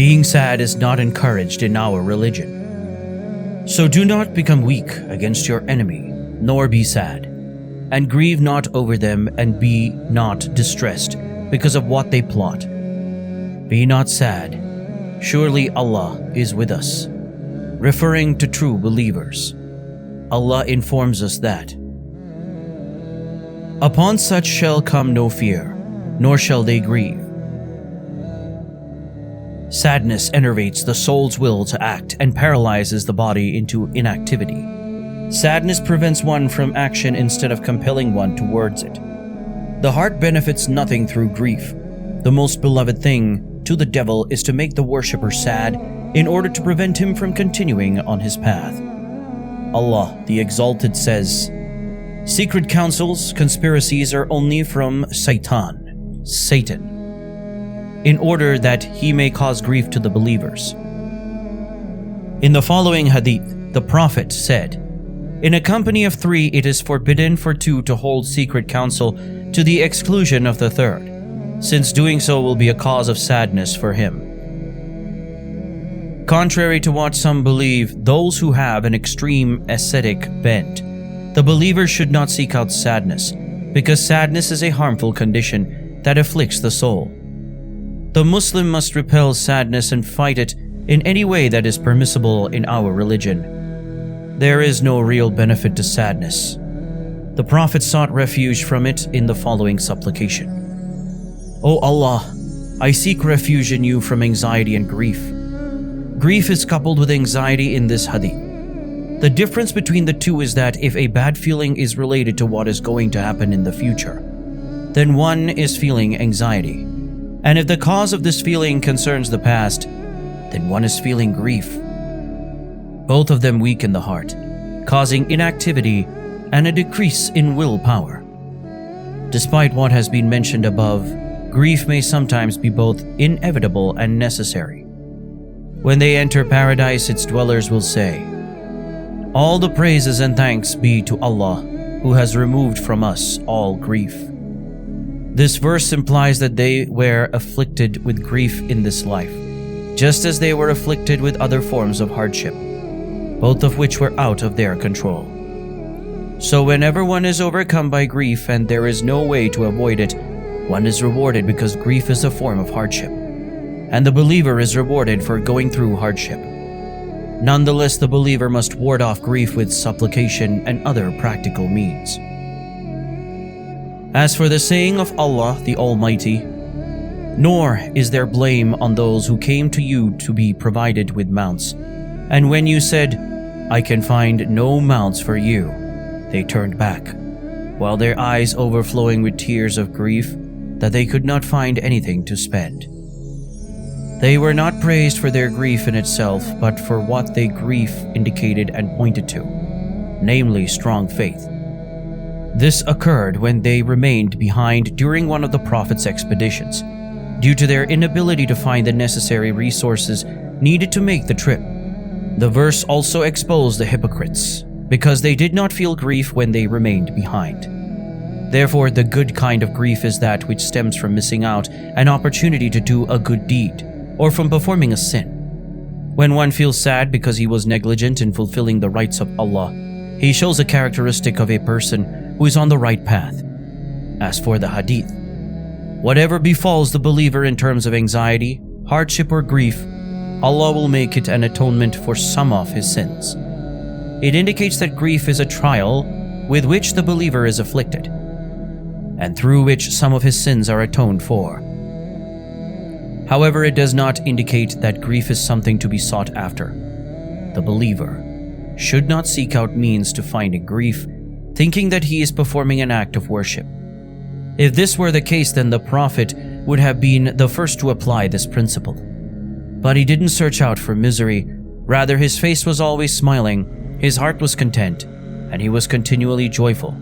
Being sad is not encouraged in our religion. So do not become weak against your enemy, nor be sad, and grieve not over them, and be not distressed because of what they plot. Be not sad, surely Allah is with us. Referring to true believers, Allah informs us that upon such shall come no fear, nor shall they grieve. Sadness enervates the soul's will to act and paralyzes the body into inactivity. Sadness prevents one from action instead of compelling one towards it. The heart benefits nothing through grief. The most beloved thing to the devil is to make the worshipper sad in order to prevent him from continuing on his path. Allah the Exalted says, "Secret counsels, conspiracies are only from Satan, in order that he may cause grief to the believers." In the following hadith, the Prophet said, "In a company of 3, it is forbidden for 2 to hold secret counsel to the exclusion of the third, since doing so will be a cause of sadness for him." Contrary to what some believe, those who have an extreme ascetic bent, the believer should not seek out sadness, because sadness is a harmful condition that afflicts the soul. The Muslim must repel sadness and fight it in any way that is permissible in our religion. There is no real benefit to sadness. The Prophet sought refuge from it in the following supplication: "O Allah, I seek refuge in you from anxiety and grief." Grief is coupled with anxiety in this hadith. The difference between the two is that if a bad feeling is related to what is going to happen in the future, then one is feeling anxiety. And if the cause of this feeling concerns the past, then one is feeling grief. Both of them weaken the heart, causing inactivity and a decrease in willpower. Despite what has been mentioned above, grief may sometimes be both inevitable and necessary. When they enter paradise, its dwellers will say, "All the praises and thanks be to Allah, who has removed from us all grief." This verse implies that they were afflicted with grief in this life, just as they were afflicted with other forms of hardship, both of which were out of their control. So whenever one is overcome by grief and there is no way to avoid it, one is rewarded because grief is a form of hardship, and the believer is rewarded for going through hardship. Nonetheless, the believer must ward off grief with supplication and other practical means. As for the saying of Allah the Almighty, "Nor is there blame on those who came to you to be provided with mounts, and when you said, 'I can find no mounts for you,' they turned back, while their eyes overflowing with tears of grief that they could not find anything to spend. They were not praised for their grief in itself, but for what their grief indicated and pointed to, namely strong faith. This occurred when they remained behind during one of the Prophet's expeditions, due to their inability to find the necessary resources needed to make the trip. The verse also exposed the hypocrites, because they did not feel grief when they remained behind. Therefore, the good kind of grief is that which stems from missing out an opportunity to do a good deed, or from performing a sin. When one feels sad because he was negligent in fulfilling the rights of Allah, he shows a characteristic of a person who is on the right path. As for the hadith, whatever befalls the believer in terms of anxiety, hardship, or grief, Allah will make it an atonement for some of his sins. It indicates that grief is a trial with which the believer is afflicted, and through which some of his sins are atoned for. However, it does not indicate that grief is something to be sought after. The believer should not seek out means to finding grief, thinking that he is performing an act of worship. If this were the case, then the Prophet would have been the first to apply this principle. But he didn't search out for misery. Rather, his face was always smiling, his heart was content, and he was continually joyful.